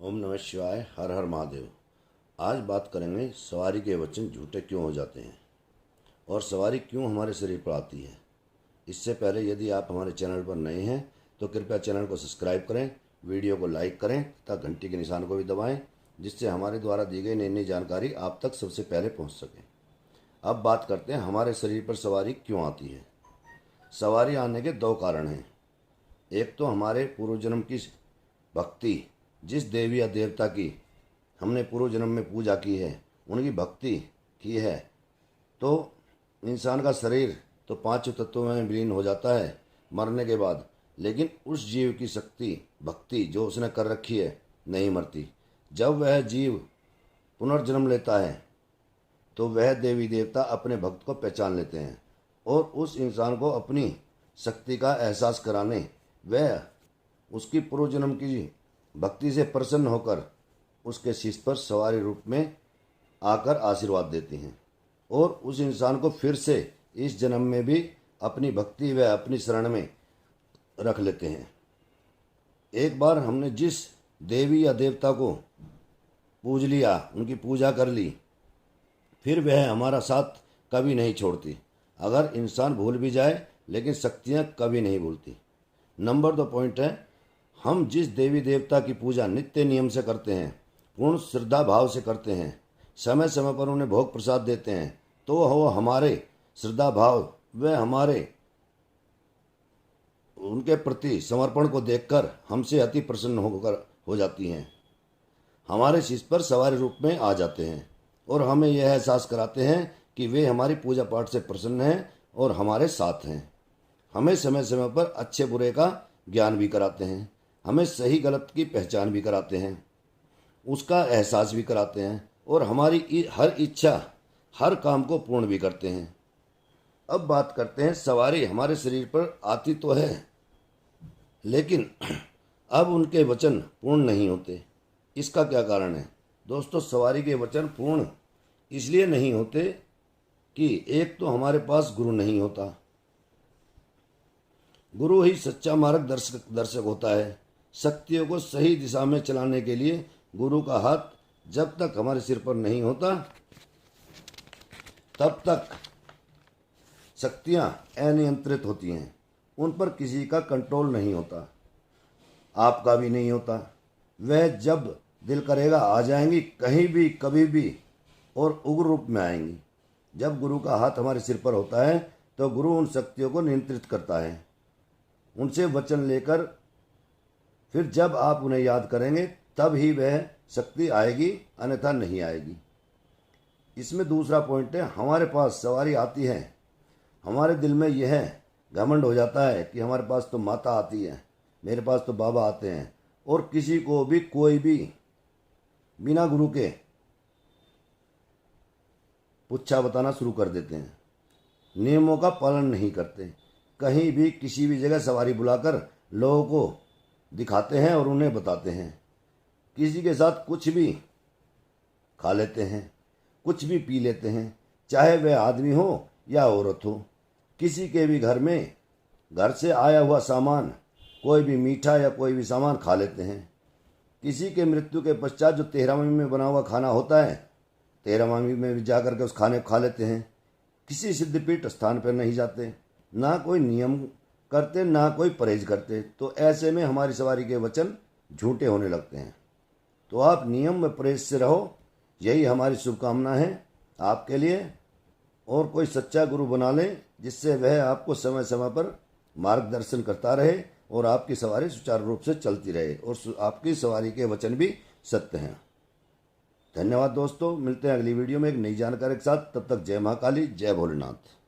ओम नमः शिवाय। हर हर महादेव। आज बात करेंगे सवारी के वचन झूठे क्यों हो जाते हैं और सवारी क्यों हमारे शरीर पर आती है। इससे पहले यदि आप हमारे चैनल पर नए हैं तो कृपया चैनल को सब्सक्राइब करें, वीडियो को लाइक करें तथा घंटी के निशान को भी दबाएं, जिससे हमारे द्वारा दी गई नई नई जानकारी आप तक सबसे पहले पहुंच सके। अब बात करते हैं हमारे शरीर पर सवारी क्यों आती है। सवारी आने के दो कारण हैं। एक तो हमारे पूर्व जन्म की भक्ति, जिस देवी या देवता की हमने पूर्व जन्म में पूजा की है, उनकी भक्ति की है तो इंसान का शरीर तो पांचों तत्वों में विलीन हो जाता है मरने के बाद, लेकिन उस जीव की शक्ति भक्ति जो उसने कर रखी है नहीं मरती। जब वह जीव पुनर्जन्म लेता है तो वह देवी देवता अपने भक्त को पहचान लेते हैं और उस इंसान को अपनी शक्ति का एहसास कराने वह उसकी पूर्व जन्म की भक्ति से प्रसन्न होकर उसके शीश पर सवारी रूप में आकर आशीर्वाद देती हैं और उस इंसान को फिर से इस जन्म में भी अपनी भक्ति व अपनी शरण में रख लेते हैं। एक बार हमने जिस देवी या देवता को पूज लिया, उनकी पूजा कर ली, फिर वह हमारा साथ कभी नहीं छोड़ती। अगर इंसान भूल भी जाए लेकिन शक्तियाँ कभी नहीं भूलती। नंबर 2 पॉइंट है, हम जिस देवी देवता की पूजा नित्य नियम से करते हैं, पूर्ण श्रद्धा भाव से करते हैं, समय समय पर उन्हें भोग प्रसाद देते हैं, तो वह हमारे श्रद्धा भाव व हमारे उनके प्रति समर्पण को देखकर हमसे अति प्रसन्न हो जाती हैं, हमारे शीश पर सवारी रूप में आ जाते हैं और हमें यह एहसास कराते हैं कि वे हमारी पूजा पाठ से प्रसन्न हैं और हमारे साथ हैं। हमें समय समय पर अच्छे बुरे का ज्ञान भी कराते हैं, हमें सही गलत की पहचान भी कराते हैं, उसका एहसास भी कराते हैं और हमारी हर इच्छा हर काम को पूर्ण भी करते हैं। अब बात करते हैं, सवारी हमारे शरीर पर आती तो है लेकिन अब उनके वचन पूर्ण नहीं होते। इसका क्या कारण है? दोस्तों, सवारी के वचन पूर्ण इसलिए नहीं होते कि एक तो हमारे पास गुरु नहीं होता। गुरु ही सच्चा मार्गदर्शक होता है। शक्तियों को सही दिशा में चलाने के लिए गुरु का हाथ जब तक हमारे सिर पर नहीं होता तब तक शक्तियां अनियंत्रित होती हैं, उन पर किसी का कंट्रोल नहीं होता, आपका भी नहीं होता। वह जब दिल करेगा आ जाएंगी, कहीं भी कभी भी और उग्र रूप में आएंगी। जब गुरु का हाथ हमारे सिर पर होता है तो गुरु उन शक्तियों को नियंत्रित करता है, उनसे वचन लेकर फिर जब आप उन्हें याद करेंगे तब ही वह शक्ति आएगी, अन्यथा नहीं आएगी। इसमें दूसरा पॉइंट है, हमारे पास सवारी आती है, हमारे दिल में यह घमंड हो जाता है कि हमारे पास तो माता आती है, मेरे पास तो बाबा आते हैं, और किसी को भी कोई भी बिना गुरु के पुच्छा बताना शुरू कर देते हैं, नियमों का पालन नहीं करते, कहीं भी किसी भी जगह सवारी बुलाकर लोगों को दिखाते हैं और उन्हें बताते हैं। किसी के साथ कुछ भी खा लेते हैं, कुछ भी पी लेते हैं, चाहे वह आदमी हो या औरत हो। किसी के भी घर में घर से आया हुआ सामान, कोई भी मीठा या कोई भी सामान खा लेते हैं। किसी के मृत्यु के पश्चात जो 13वीं में बना हुआ खाना होता है, 13वीं में भी जा करके उस खाने को खा लेते हैं। किसी सिद्धपीठ स्थान पर नहीं जाते, ना कोई नियम करते, ना कोई परहेज करते। तो ऐसे में हमारी सवारी के वचन झूठे होने लगते हैं। तो आप नियम व परहेज से रहो, यही हमारी शुभकामना है आपके लिए। और कोई सच्चा गुरु बना लें जिससे वह आपको समय समय पर मार्गदर्शन करता रहे और आपकी सवारी सुचारू रूप से चलती रहे और आपकी सवारी के वचन भी सत्य हैं। धन्यवाद दोस्तों, मिलते हैं अगली वीडियो में एक नई जानकारी के साथ। तब तक जय महाकाली, जय भोलेनाथ।